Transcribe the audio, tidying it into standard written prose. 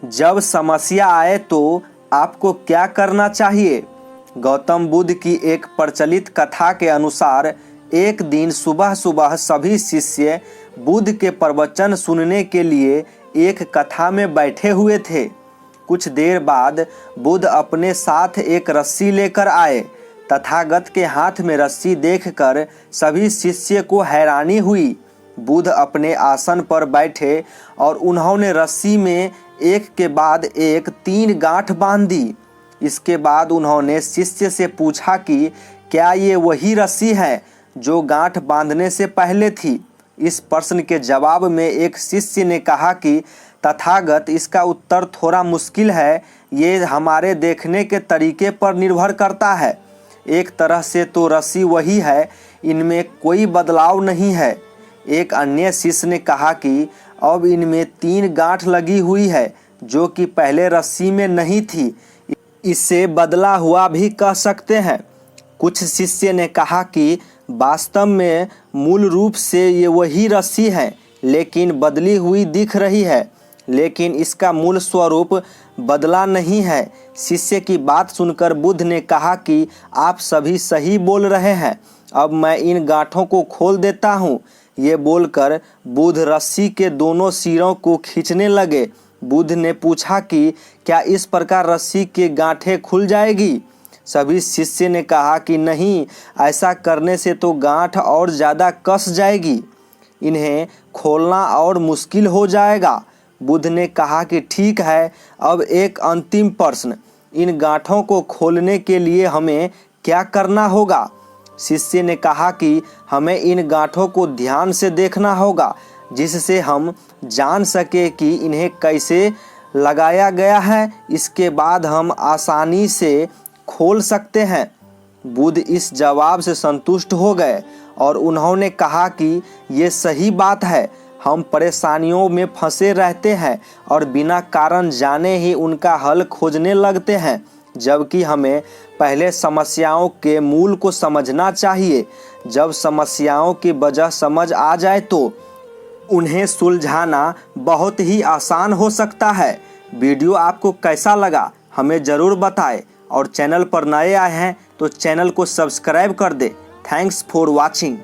जब समस्या आए तो आपको क्या करना चाहिए। गौतम बुद्ध की एक प्रचलित कथा के अनुसार एक दिन सुबह सुबह सभी शिष्य बुद्ध के प्रवचन सुनने के लिए एक कथा में बैठे हुए थे। कुछ देर बाद बुद्ध अपने साथ एक रस्सी लेकर आए। तथागत के हाथ में रस्सी देखकर सभी शिष्य को हैरानी हुई। बुद्ध अपने आसन पर बैठे और उन्होंने रस्सी में एक के बाद एक 3 गांठ बांध दी। इसके बाद उन्होंने शिष्य से पूछा कि क्या ये वही रस्सी है जो गांठ बांधने से पहले थी। इस प्रश्न के जवाब में एक शिष्य ने कहा कि तथागत, इसका उत्तर थोड़ा मुश्किल है, ये हमारे देखने के तरीके पर निर्भर करता है। एक तरह से तो रस्सी वही है, इनमें कोई बदलाव नहीं है। एक अन्य शिष्य ने कहा कि अब इनमें 3 गांठ लगी हुई है जो कि पहले रस्सी में नहीं थी, इसे बदला हुआ भी कह सकते हैं। कुछ शिष्य ने कहा कि वास्तव में मूल रूप से ये वही रस्सी है, लेकिन बदली हुई दिख रही है, लेकिन इसका मूल स्वरूप बदला नहीं है। शिष्य की बात सुनकर बुद्ध ने कहा कि आप सभी सही बोल रहे हैं, अब मैं इन गांठों को खोल देता हूँ। ये बोलकर बुद्ध रस्सी के दोनों सिरों को खींचने लगे। बुद्ध ने पूछा कि क्या इस प्रकार रस्सी के गांठें खुल जाएगी। सभी शिष्य ने कहा कि नहीं, ऐसा करने से तो गांठ और ज़्यादा कस जाएगी, इन्हें खोलना और मुश्किल हो जाएगा। बुद्ध ने कहा कि ठीक है, अब एक अंतिम प्रश्न, इन गांठों को खोलने के लिए हमें क्या करना होगा। शिष्य ने कहा कि हमें इन गांठों को ध्यान से देखना होगा, जिससे हम जान सके कि इन्हें कैसे लगाया गया है। इसके बाद हम आसानी से खोल सकते हैं। बुद्ध इस जवाब से संतुष्ट हो गए और उन्होंने कहा कि ये सही बात है, हम परेशानियों में फंसे रहते हैं और बिना कारण जाने ही उनका हल खोजने लगते हैं, जबकि हमें पहले समस्याओं के मूल को समझना चाहिए। जब समस्याओं की वजह समझ आ जाए तो उन्हें सुलझाना बहुत ही आसान हो सकता है। वीडियो आपको कैसा लगा हमें ज़रूर बताएं और चैनल पर नए आए हैं तो चैनल को सब्सक्राइब कर दें। Thanks for watching.